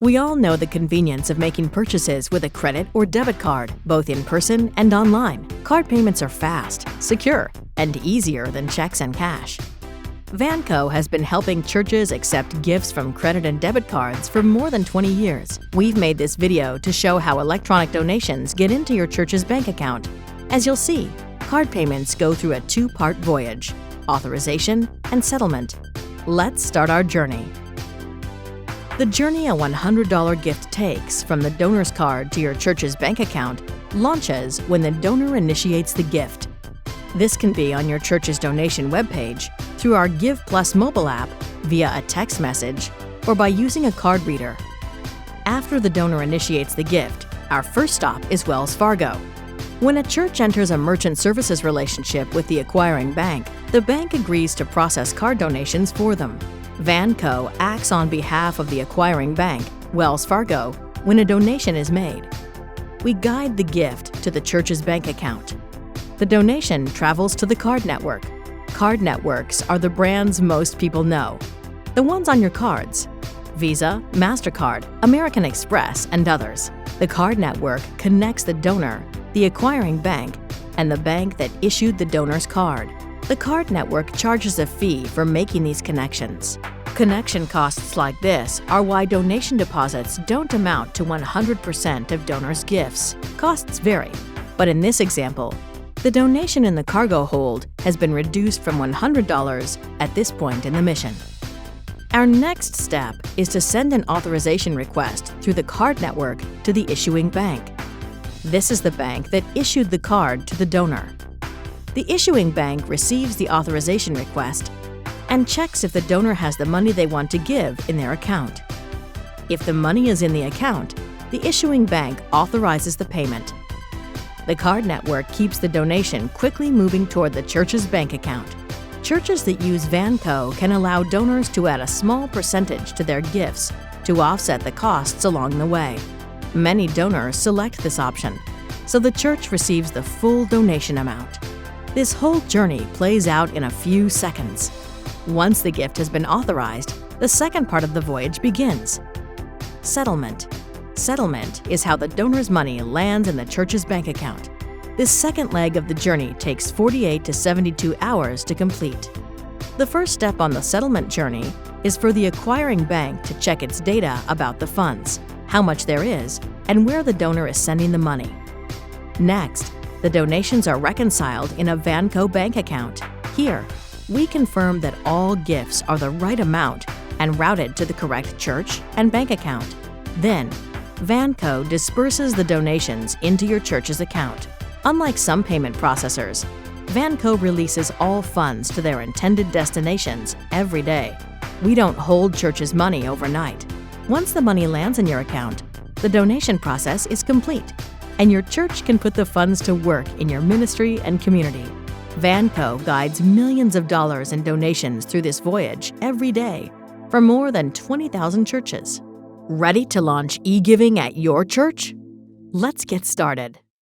We all know the convenience of making purchases with a credit or debit card, both in person and online. Card payments are fast, secure, and easier than checks and cash. Vanco has been helping churches accept gifts from credit and debit cards for more than 20 years. We've made this video to show how electronic donations get into your church's bank account. As you'll see, card payments go through a two-part voyage: authorization and settlement. Let's start our journey. The journey a $100 gift takes from the donor's card to your church's bank account launches when the donor initiates the gift. This can be on your church's donation webpage, through our Give Plus mobile app, via a text message, or by using a card reader. After the donor initiates the gift, our first stop is Wells Fargo. When a church enters a merchant services relationship with the acquiring bank, the bank agrees to process card donations for them. Vanco acts on behalf of the acquiring bank, Wells Fargo, when a donation is made. We guide the gift to the church's bank account. The donation travels to the card network. Card networks are the brands most people know, the ones on your cards: Visa, MasterCard, American Express, and others. The card network connects the donor, the acquiring bank, and the bank that issued the donor's card. The card network charges a fee for making these connections. Connection costs like this are why donation deposits don't amount to 100% of donors' gifts. Costs vary, but in this example, the donation in the cargo hold has been reduced from $100 at this point in the mission. Our next step is to send an authorization request through the card network to the issuing bank. This is the bank that issued the card to the donor. The issuing bank receives the authorization request and checks if the donor has the money they want to give in their account. If the money is in the account, the issuing bank authorizes the payment. The card network keeps the donation quickly moving toward the church's bank account. Churches that use Vanco can allow donors to add a small percentage to their gifts to offset the costs along the way. Many donors select this option, so the church receives the full donation amount. This whole journey plays out in a few seconds. Once the gift has been authorized, the second part of the voyage begins: settlement. Settlement is how the donor's money lands in the church's bank account. This second leg of the journey takes 48 to 72 hours to complete. The first step on the settlement journey is for the acquiring bank to check its data about the funds, how much there is, and where the donor is sending the money. Next, the donations are reconciled in a Vanco bank account. Here, we confirm that all gifts are the right amount and routed to the correct church and bank account. Then, Vanco disperses the donations into your church's account. Unlike some payment processors, Vanco releases all funds to their intended destinations every day. We don't hold church's money overnight. Once the money lands in your account, the donation process is complete, and your church can put the funds to work in your ministry and community. Vanco guides millions of dollars in donations through this voyage every day for more than 20,000 churches. Ready to launch eGiving at your church? Let's get started.